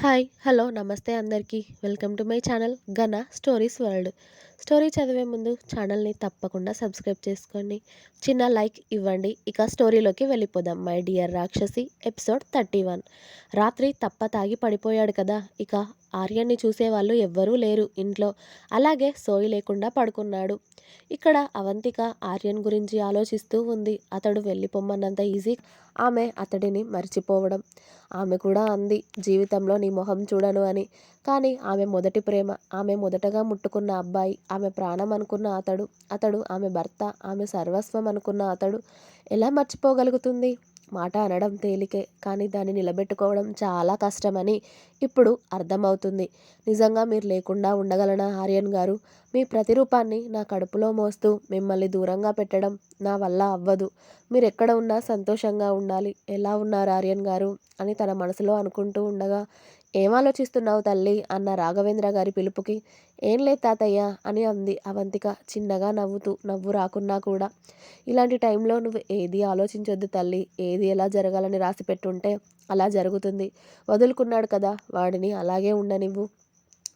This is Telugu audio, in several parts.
హాయ్! హలో! నమస్తే అందరికీ. వెల్కమ్ టు మై ఛానల్ 'ఘన స్టోరీస్ వరల్డ్'. స్టోరీ చదివే ముందు ఛానల్‌ని తప్పకుండా సబ్స్క్రైబ్ చేసుకోండి. చిన్న లైక్ ఇవ్వండి. ఇక స్టోరీలోకి వెళ్ళిపోదాం. 'మై డియర్ రాక్షసి' ఎపిసోడ్ 31. రాత్రి తప్ప తాగి పడిపోయాడు కదా! ఇక ఆర్యన్‌ని చూసేవాళ్ళు ఎవ్వరూ లేరు ఇంట్లో. అలాగే సోయి లేకుండా పడుకున్నాడు. ఇక్కడ అవంతిక ఆర్యన్ గురించి ఆలోచిస్తూ ఉంది. అతడు వెళ్ళిపొమ్మన్నంత ఈజీ ఆమె అతడిని మర్చిపోవడం. ఆమె కూడా అంది, జీవితంలో నీ మొహం చూడను అని. కానీ ఆమె మొదటి ప్రేమ, ఆమె మొదటగా ముట్టుకున్న అబ్బాయి, ఆమె ప్రాణం అనుకున్న అతడు ఆమె భర్త, ఆమె సర్వస్వం అనుకున్న అతడు ఎలా మర్చిపోగలుగుతుంది? మాట అనడం తేలికే, కానీ దాన్ని నిలబెట్టుకోవడం చాలా కష్టమని ఇప్పుడు అర్థమవుతుంది. నిజంగా మీరు లేకుండా ఉండగలనా ఆర్యన్ గారు? మీ ప్రతిరూపాన్ని నా కడుపులో మోస్తూ మిమ్మల్ని దూరంగా పెట్టడం నా వల్ల అవ్వదు. మీరెక్కడ ఉన్నా సంతోషంగా ఉండాలి. ఎలా ఉన్నారు ఆర్యన్ గారు అని తన మనసులో అనుకుంటూ ఉండగా, ఏం ఆలోచిస్తున్నావు తల్లి అన్న రాఘవేంద్ర గారి పిలుపుకి, ఏం లేదు తాతయ్య అని అంది అవంతిక చిన్నగా నవ్వుతూ. నవ్వు రాకున్నా కూడా, ఇలాంటి టైంలో నువ్వు ఏది ఆలోచించొద్దు తల్లి. ఏది ఎలా జరగాలని రాసి పెట్టుంటే అలా జరుగుతుంది. వదులుకున్నాడు కదా, వాడిని అలాగే ఉండనివ్వు.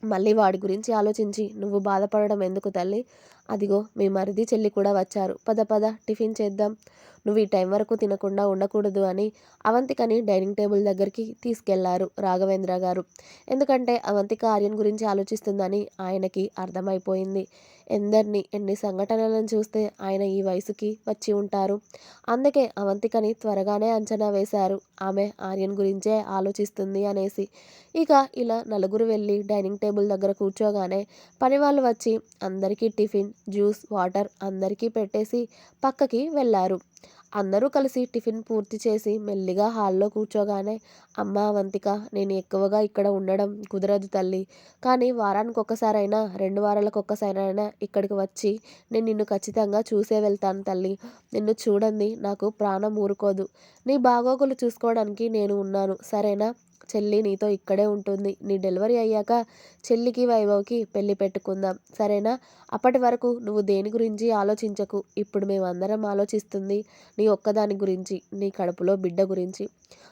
మళ్ళీ వాడి గురించి ఆలోచించి నువ్వు బాధపడడం ఎందుకు తల్లి? అదిగో మీ మరిది చెల్లి కూడా వచ్చారు. పద పద టిఫిన్ చేద్దాం. నువ్వు ఈ టైం వరకు తినకుండా ఉండకూడదు అని అవంతికని డైనింగ్ టేబుల్ దగ్గరికి తీసుకెళ్లారు రాఘవేంద్ర గారు. ఎందుకంటే అవంతిక ఆర్యన్ గురించి ఆలోచిస్తుందని ఆయనకి అర్థమైపోయింది. ఎన్ని సంఘటనలను చూస్తే ఆయన ఈ వయసుకి వచ్చి ఉంటారు. అందుకే అవంతికని త్వరగానే అంచనా వేశారు, ఆమె ఆర్యన్ గురించే ఆలోచిస్తుంది అనేసి. ఇక ఇలా నలుగురు వెళ్ళి డైనింగ్ టేబుల్ దగ్గర కూర్చోగానే పనివాళ్ళు వచ్చి అందరికీ టిఫిన్, జ్యూస్, వాటర్ అందరికీ పెట్టేసి పక్కకి వెళ్ళారు. అందరూ కలిసి టిఫిన్ పూర్తి చేసి మెల్లిగా హాల్లో కూర్చోగానే, అమ్మా అవంతిక, నేను ఎక్కువగా ఇక్కడ ఉండడం కుదరదు తల్లి. కానీ వారానికి ఒక్కసారైనా 2 వారాలకు ఒక్కసారైనా ఇక్కడికి వచ్చి నేను నిన్ను ఖచ్చితంగా చూసే వెళ్తాను తల్లి. నిన్ను చూడండి నాకు ప్రాణం ఊరుకోదు. నీ బాగోగులు చూసుకోవడానికి నేను ఉన్నాను, సరేనా? చెల్లి నీతో ఇక్కడే ఉంటుంది. నీ డెలివరీ అయ్యాక చెల్లికి వైభవ్కి పెళ్లి పెట్టుకుందాం, సరేనా? అప్పటి వరకు నువ్వు దేని గురించి ఆలోచించకు. ఇప్పుడు మేమందరం ఆలోచిస్తుంది నీ ఒక్కదాని గురించి, నీ కడుపులో బిడ్డ గురించి.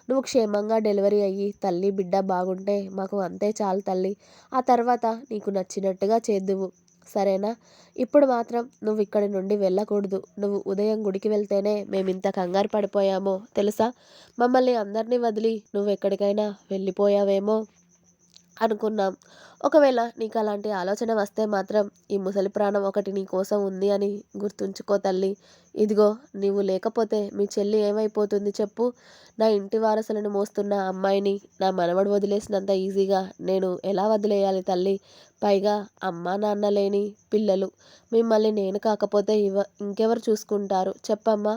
నువ్వు క్షేమంగా డెలివరీ అయ్యి తల్లి బిడ్డ బాగుంటే మాకు అంతే చాలు తల్లి. ఆ తర్వాత నీకు నచ్చినట్టుగా చేద్దువు, సరేనా? ఇప్పుడు మాత్రం నువ్వు ఇక్కడి నుండి వెళ్ళకూడదు. నువ్వు ఉదయం గుడికి వెళ్తేనే మేమింత కంగారు పడిపోయామో తెలుసా? మమ్మల్ని అందరినీ వదిలి నువ్వెక్కడికైనా వెళ్ళిపోయావేమో అనుకున్నాం. ఒకవేళ నీకు అలాంటి ఆలోచన వస్తే మాత్రం ఈ ముసలి ప్రాణం ఒకటి నీ కోసం ఉంది అని గుర్తుంచుకో తల్లి. ఇదిగో నీవు లేకపోతే మీ చెల్లి ఏమైపోతుంది చెప్పు? నా ఇంటి వారసులను మోస్తున్న అమ్మాయిని నా మనవడు వదిలేసినంత ఈజీగా నేను ఎలా వదిలేయాలి తల్లి? పైగా అమ్మా నాన్న లేని పిల్లలు. మిమ్మల్ని నేను కాకపోతే ఇంకెవరు చూసుకుంటారు చెప్పమ్మా?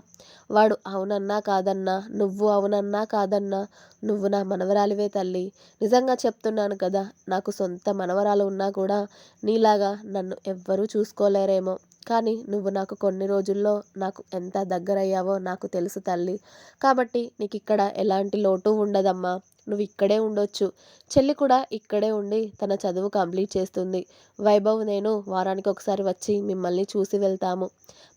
వాడు అవునన్నా కాదన్నా, నువ్వు అవునన్నా కాదన్నా, నువ్వు నా మనవరాలివే తల్లి. నిజంగా చెప్తున్నాను కదా, నాకు సొంత మనవరాలు ఉన్నా కూడా నీలాగా నన్ను ఎవ్వరూ చూసుకోలేరేమో. కానీ నువ్వు నాకు కొన్ని రోజుల్లో నాకు ఎంత దగ్గరయ్యావో నాకు తెలుసు తల్లి. కాబట్టి నీకు ఇక్కడ ఎలాంటి లోటు ఉండదమ్మా. నువ్వు ఇక్కడే ఉండొచ్చు. చెల్లి కూడా ఇక్కడే ఉండి తన చదువు కంప్లీట్ చేస్తుంది. వైభవ్ నేను వారానికి ఒకసారి వచ్చి మిమ్మల్ని చూసి వెళ్తాము.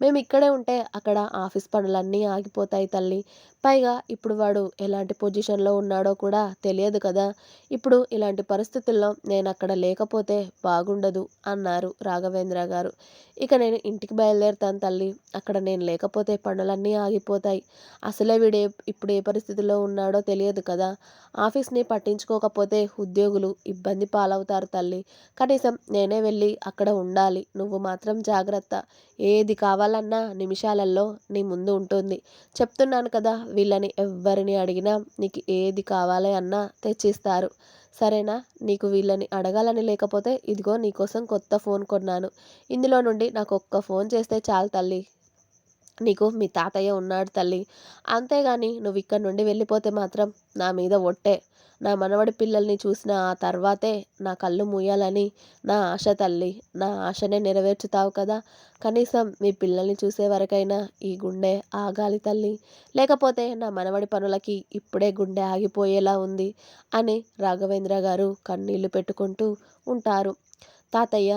మేము ఇక్కడే ఉంటే అక్కడ ఆఫీస్ పనులన్నీ ఆగిపోతాయి తల్లి. పైగా ఇప్పుడు వాడు ఎలాంటి పొజిషన్లో ఉన్నాడో కూడా తెలియదు కదా. ఇప్పుడు ఇలాంటి పరిస్థితుల్లో నేను అక్కడ లేకపోతే బాగుండదు అన్నారు రాఘవేంద్ర గారు. ఇక నేను ఇంటికి బయలుదేరుతాను తల్లి. అక్కడ నేను లేకపోతే పనులన్నీ ఆగిపోతాయి. అసలే ఇప్పుడు ఏ పరిస్థితిలో ఉన్నాడో తెలియదు కదా. ఆఫీస్ని పట్టించుకోకపోతే ఉద్యోగులు ఇబ్బంది పాలవుతారు తల్లి. కనీసం నేనే వెళ్ళి అక్కడ ఉండాలి. నువ్వు మాత్రం జాగ్రత్త. ఏది కావాలన్నా నిమిషాలలో నీ ముందు ఉంటుంది. చెప్తున్నాను కదా, వీళ్ళని ఎవ్వరిని అడిగినా నీకు ఏది కావాలి అన్నా తెచ్చిస్తారు, సరేనా? నీకు వీళ్ళని అడగాలని లేకపోతే ఇదిగో నీకోసం కొత్త ఫోన్ కొన్నాను. ఇందులో నుండి నాకు ఒక్క ఫోన్ చేస్తే చాలు తల్లి. నీకు మీ తాతయ్య ఉన్నాడు తల్లి. అంతేగాని నువ్వు ఇక్కడి నుండి వెళ్ళిపోతే మాత్రం నా మీద ఒట్టే. నా మనవడి పిల్లల్ని చూసిన ఆ తర్వాతే నా కళ్ళు మూయాలని నా ఆశ తల్లి. నా ఆశనే నెరవేర్చుతావు కదా. కనీసం మీ పిల్లల్ని చూసే వరకైనా ఈ గుండె ఆగాలి తల్లి. లేకపోతే నా మనవడి పనులకి ఇప్పుడే గుండె ఆగిపోయేలా ఉంది అని రాఘవేంద్ర గారు కన్నీళ్లు పెట్టుకుంటూ ఉంటారు. తాతయ్య,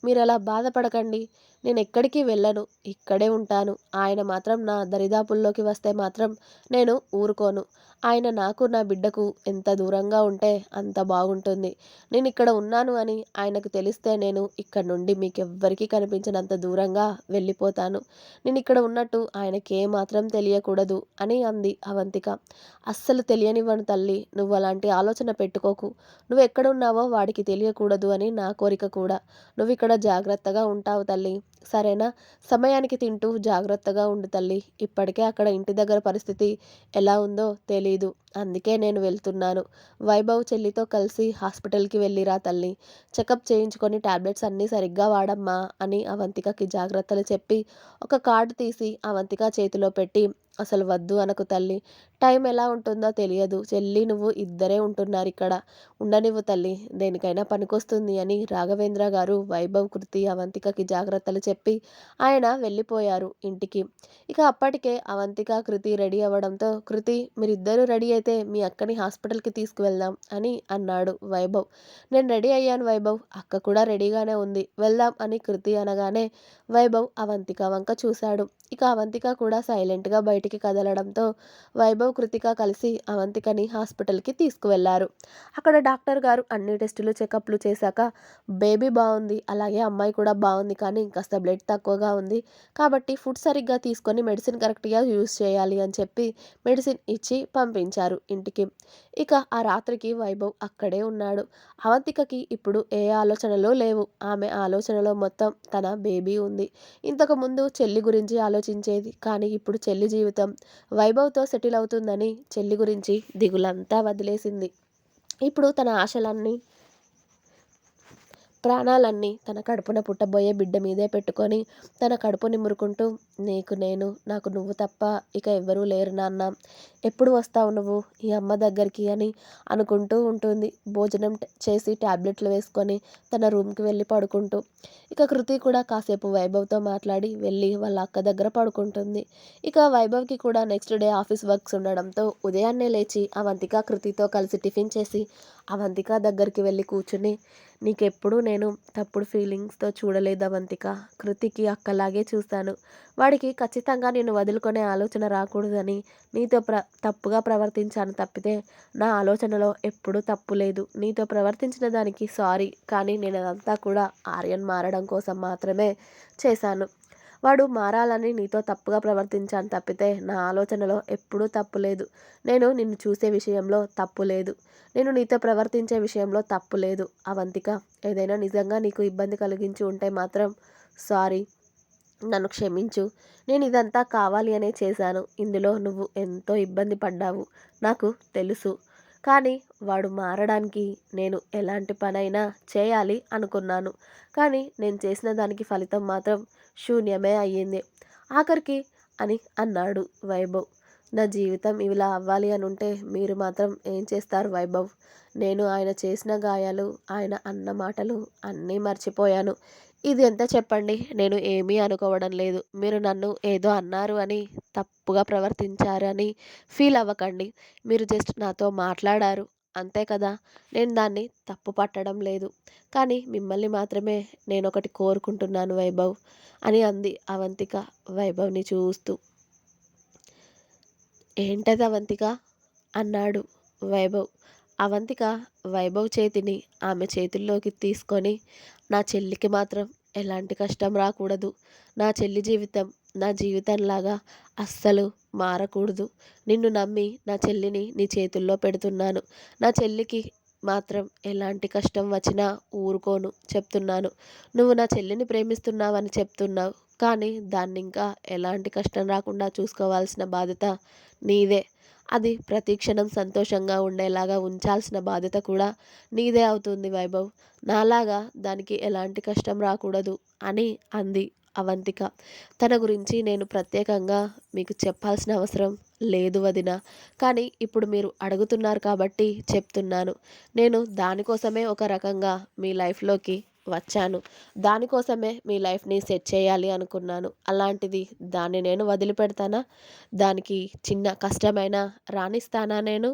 మీరలా బాధపడకండి. నేనెక్కడికి వెళ్ళను. ఇక్కడే ఉంటాను. ఆయన మాత్రం నా దరిదాపుల్లోకి వస్తే మాత్రం నేను ఊరుకోను. ఆయన నాకు, నా బిడ్డకు ఎంత దూరంగా ఉంటే అంత బాగుంటుంది. నేనిక్కడ ఉన్నాను అని ఆయనకు తెలిస్తే నేను ఇక్కడి నుండి మీకెవ్వరికీ కనిపించనంత దూరంగా వెళ్ళిపోతాను. నేనిక్కడ ఉన్నట్టు ఆయనకేమాత్రం తెలియకూడదు అని అంది అవంతిక. అస్సలు తెలియనివ్వను తల్లి. నువ్వలాంటి ఆలోచన పెట్టుకోకు. నువ్వెక్కడున్నావో వాడికి తెలియకూడదు అని నా కోరిక కూడా. నువ్విక్కడ జాగ్రత్తగా ఉంటావు తల్లి. సరేనా? సమయానికి తింటూ జాగ్రత్తగా ఉండు తల్లి. ఇప్పటికే అక్కడ ఇంటి దగ్గర పరిస్థితి ఎలా ఉందో తెలీదు. అందుకే నేను వెళ్తున్నాను. వైభవ్ చెల్లితో కలిసి హాస్పిటల్‌కి వెళ్ళిరా తల్లి. చెకప్ చేయించుకొని టాబ్లెట్స్ అన్నీ సరిగ్గా వాడమ్మా అని అవంతికకి జాగ్రత్తలు చెప్పి ఒక కార్డ్ తీసి అవంతిక చేతిలో పెట్టి అసలు వద్దు అనకు తల్లి. టైం ఎలా ఉంటుందో తెలియదు. చెల్లి, నువ్వు ఇద్దరే ఉంటున్నారిక్కడ. ఉండనివ్వు తల్లి. దేనికైనా పనికొస్తుంది అని రాఘవేంద్ర గారు వైభవ్, కృతి, అవంతికకి జాగ్రత్తలు చెప్పి ఆయన వెళ్ళిపోయారు ఇంటికి. ఇక అప్పటికే అవంతిక, కృతి రెడీ అవ్వడంతో, "కృతి, మీరిద్దరూ రెడీ అయితే మీ అక్కని హాస్పిటల్‌కి తీసుకువెళ్దాం" అని అన్నాడు వైభవ్. "నేను రెడీ అయ్యాను వైభవ్. అక్క కూడా రెడీగానే ఉంది. వెళ్దాం" అని కృతి అనగానే వైభవ్ అవంతిక వంక చూశాడు. ఇక అవంతిక కూడా సైలెంట్‌గా బయటికి కదలడంతో వైభవ్, కృతిక కలిసి అవంతికని హాస్పిటల్‌కి తీసుకువెళ్లారు. అక్కడ డాక్టర్ గారు అన్ని టెస్టులు, చెకప్‌లు చేశాక బేబీ బావుంది. అలాగే అమ్మాయి కూడా బావుంది. కానీ కాస్త బ్లడ్ తక్కువగా ఉంది. కాబట్టి ఫుడ్ సరిగ్గా తీసుకొని మెడిసిన్ కరెక్ట్‌గా యూజ్ చేయాలి అని చెప్పి మెడిసిన్ ఇచ్చి పంపించారు ఇంటికి. ఇక ఆ రాత్రికి వైభవ్ అక్కడే ఉన్నాడు. అవంతికకి ఇప్పుడు ఏ ఆలోచనలు లేవు. ఆమె ఆలోచనలో మొత్తం తన బేబీ ఉంది. ఇంతకుముందు చెల్లి గురించి ఆలోచించేది. కానీ ఇప్పుడు చెల్లి జీవితం వైభవ్‌తో సెటిల్ అవుతుందని చెల్లి గురించి దిగులంతా వదిలేసింది. ఇప్పుడు తన ఆశలన్నీ, ప్రాణాలన్నీ తన కడుపున పుట్టబోయే బిడ్డ మీదే పెట్టుకొని తన కడుపు నిమురుకుంటూ, "నీకు నేను, నాకు నువ్వు తప్ప ఇక ఎవ్వరూ లేరు నాన్న. ఎప్పుడు వస్తావు నువ్వు ఈ అమ్మ దగ్గరికి" అని అనుకుంటూ ఉంటుంది. భోజనం చేసి టాబ్లెట్లు వేసుకొని తన రూమ్‌కి వెళ్ళి పడుకుంటూ. ఇక కృతి కూడా కాసేపు వైభవ్‌తో మాట్లాడి వెళ్ళి వాళ్ళ అక్క దగ్గర పడుకుంటుంది. ఇక వైభవ్‌కి కూడా నెక్స్ట్ డే ఆఫీస్ వర్క్స్ ఉండడంతో ఉదయాన్నే లేచి అవంతిక, కృతితో కలిసి టిఫిన్ చేసి అవంతిక దగ్గరికి వెళ్ళి కూర్చుని, "నీకెప్పుడూ నేను తప్పుడు ఫీలింగ్స్‌తో చూడలేదు అవంతిక. కృతికి అక్కలాగే చూశాను. వాడికి ఖచ్చితంగా నిన్ను వదులుకునే ఆలోచన రాకూడదని నీతో తప్పుగా ప్రవర్తించాను తప్పితే నా ఆలోచనలో ఎప్పుడూ తప్పు లేదు. నీతో ప్రవర్తించిన దానికి సారీ. కానీ నేనదంతా కూడా ఆర్యన్ మారడం కోసం మాత్రమే చేశాను. వాడు మారాలని నీతో తప్పుగా ప్రవర్తించాను తప్పితే నా ఆలోచనలో ఎప్పుడూ తప్పు లేదు. నేను నిన్ను చూసే విషయంలో తప్పు లేదు. నేను నీతో ప్రవర్తించే విషయంలో తప్పు లేదు. అవంతిక, ఏదైనా నిజంగా నీకు ఇబ్బంది కలిగించి ఉంటే మాత్రం సారీ. నన్ను క్షమించు. నేను ఇదంతా కావాలి అనే చేశాను. ఇందులో నువ్వు ఎంతో ఇబ్బంది పడ్డావు. నాకు తెలుసు. కానీ వాడు మారడానికి నేను ఎలాంటి పనైనా చేయాలి అనుకున్నాను. కానీ నేను చేసిన దానికి ఫలితం మాత్రం శూన్యమే అయ్యింది. ఆఖరికి అని అన్నాడు వైభవ్. నా జీవితం ఇలా అవ్వాలి అనుంటే మీరు మాత్రం ఏం చేస్తారు వైభవ్? నేను ఆయన చేసిన గాయాలు, ఆయన అన్న మాటలు అన్నీ మర్చిపోయాను. ఇది ఎంత చెప్పండి? నేను ఏమీ అనుకోవడం లేదు. మీరు నన్ను ఏదో అన్నారు అని, తప్పుగా ప్రవర్తించారని ఫీల్ అవ్వకండి. మీరు జస్ట్ నాతో మాట్లాడారు. అంతే కదా! నేను దాన్ని తప్పు పట్టడం లేదు. కానీ మిమ్మల్ని మాత్రమే నేనొకటి కోరుకుంటున్నాను వైభవ్ అని అంది అవంతిక వైభవ్‌ని చూస్తూ. ఏంటది అవంతిక? అన్నాడు వైభవ్. అవంతిక వైభవ్ చేతిని ఆమె చేతుల్లోకి తీసుకొని, నా చెల్లికి మాత్రం ఎలాంటి కష్టం రాకూడదు. నా చెల్లి జీవితం నా జీవితంలాగా అస్సలు మారకూడదు. నిన్ను నమ్మి నా చెల్లిని నీ చేతుల్లో పెడుతున్నాను. నా చెల్లికి మాత్రం ఎలాంటి కష్టం వచ్చినా ఊరుకోను చెప్తున్నాను. నువ్వు నా చెల్లిని ప్రేమిస్తున్నావని చెప్తున్నావు. కానీ దాన్నింకా ఎలాంటి కష్టం రాకుండా చూసుకోవాల్సిన బాధ్యత నీదే. అది ప్రతి క్షణం సంతోషంగా ఉండేలాగా ఉంచాల్సిన బాధ్యత కూడా నీదే అవుతుంది వైభవ్. నాలాగా దానికి ఎలాంటి కష్టం రాకూడదు అని అంది అవంతిక. తన గురించి నేను ప్రత్యేకంగా మీకు చెప్పాల్సిన అవసరం లేదు వదిన. కానీ ఇప్పుడు మీరు అడుగుతున్నారు కాబట్టి చెప్తున్నాను. నేను దానికోసమే ఒక రకంగా మీ లైఫ్‌లోకి వచ్చాను. దానికోసమే మీ లైఫ్‌ని సెట్ చేయాలి అనుకున్నాను. అలాంటిది దాన్ని నేను వదిలిపెడతానా? దానికి చిన్న కష్టమైనా రానిస్తానా నేను?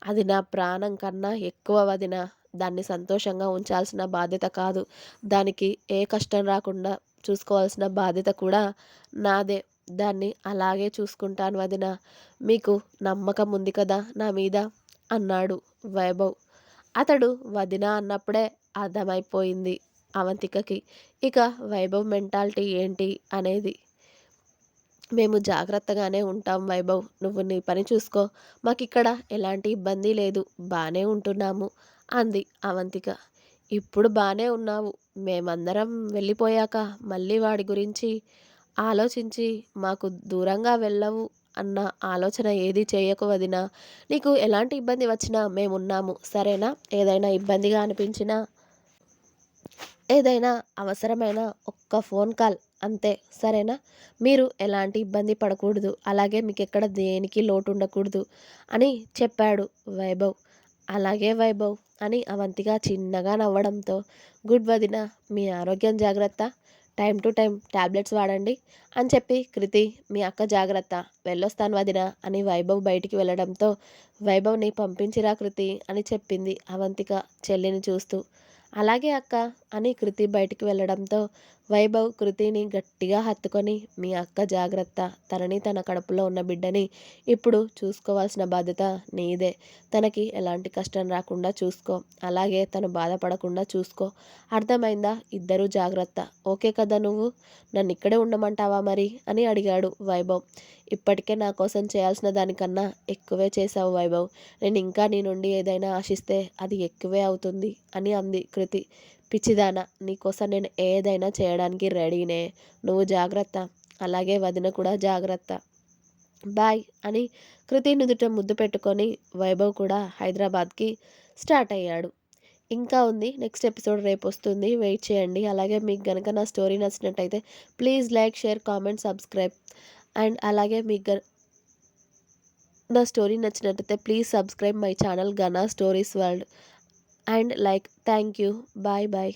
అది నా ప్రాణం కన్నా ఎక్కువ వదిన. దాన్ని సంతోషంగా ఉంచాల్సిన బాధ్యత కాదు. దానికి ఏ కష్టం రాకుండా చూసుకోవాల్సిన బాధ్యత కూడా నాదే. దాన్ని అలాగే చూసుకుంటాను వదిన. మీకు నమ్మకం ఉంది కదా నా మీద అన్నాడు వైభవ్. అతడు వదిన అన్నప్పుడే అర్థమైపోయింది అవంతికకి ఇక వైభవ్ మెంటాలిటీ ఏంటి అనేది. మేము జాగ్రత్తగానే ఉంటాం వైభవ్. నువ్వు నీ పని చూసుకో. మాకిక్కడ ఎలాంటి ఇబ్బంది లేదు. బానే ఉంటున్నాము అంది అవంతిక. ఇప్పుడు బానే ఉన్నావు. మేమందరం వెళ్ళిపోయాక మళ్ళీ వాడి గురించి ఆలోచించి మాకు దూరంగా వెళ్ళవు అన్న ఆలోచన ఏది చేయకు వదినా. నీకు ఎలాంటి ఇబ్బంది వచ్చినా మేమున్నాము సరేనా? ఏదైనా ఇబ్బందిగా అనిపించినా ఏదైనా అవసరమైన ఒక్క ఫోన్ కాల్ అంతే సరేనా? మీరు ఎలాంటి ఇబ్బంది పడకూడదు. అలాగే మీకెక్కడ దేనికి లోటు ఉండకూడదు అని చెప్పాడు వైభవ్. అలాగే వైభవ్ అని అవంతిక చిన్నగా నవ్వడంతో గుడ్ వదిన. మీ ఆరోగ్యం జాగ్రత్త. టైం టు టైం టాబ్లెట్స్ వాడండి అని చెప్పి కృతి మీ అక్క జాగ్రత్త. వెళ్ళొస్తాను వదిన అని వైభవ్ బయటికి వెళ్ళడంతో వైభవ్ని పంపించిరా కృతి అని చెప్పింది అవంతిక చెల్లిని చూస్తూ. అలాగే అక్క అని కృతి బయటికి వెళ్ళడంతో వైభవ్ కృతిని గట్టిగా హత్తుకొని మీ అక్క జాగ్రత్త. తనని తన కడుపులో ఉన్న బిడ్డని ఇప్పుడు చూసుకోవాల్సిన బాధ్యత నీదే. తనకి ఎలాంటి కష్టం రాకుండా చూసుకో. అలాగే తను బాధపడకుండా చూసుకో. అర్థమైందా? ఇద్దరూ జాగ్రత్త. ఓకే కదా నువ్వు? నన్ను ఇక్కడే ఉండమంటావా మరి అని అడిగాడు వైభవ్. ఇప్పటికే నా కోసం చేయాల్సిన దానికన్నా ఎక్కువే చేశావు వైభవ్. నేను ఇంకా నీ నుండి ఏదైనా ఆశిస్తే అది ఎక్కువే అవుతుంది అని అంది కృతి. పిచ్చిదానా, నీకోసం నేను ఏదైనా చేయడానికి రెడీనే. నువ్వు జాగ్రత్త. అలాగే వదిన కూడా జాగ్రత్త. బాయ్ అని కృతి నుదుట ముద్దు పెట్టుకొని వైభవ్ కూడా హైదరాబాద్కి స్టార్ట్ అయ్యాడు. ఇంకా ఉంది. నెక్స్ట్ ఎపిసోడ్ రేపు వస్తుంది. వెయిట్ చేయండి. అలాగే మీకు కనుక నా స్టోరీ నచ్చినట్టయితే please like, share, comment, subscribe. And అలాగే మీకు నా స్టోరీ నచ్చినట్టయితే please subscribe my channel Gana stories world. And like thank you. Bye bye.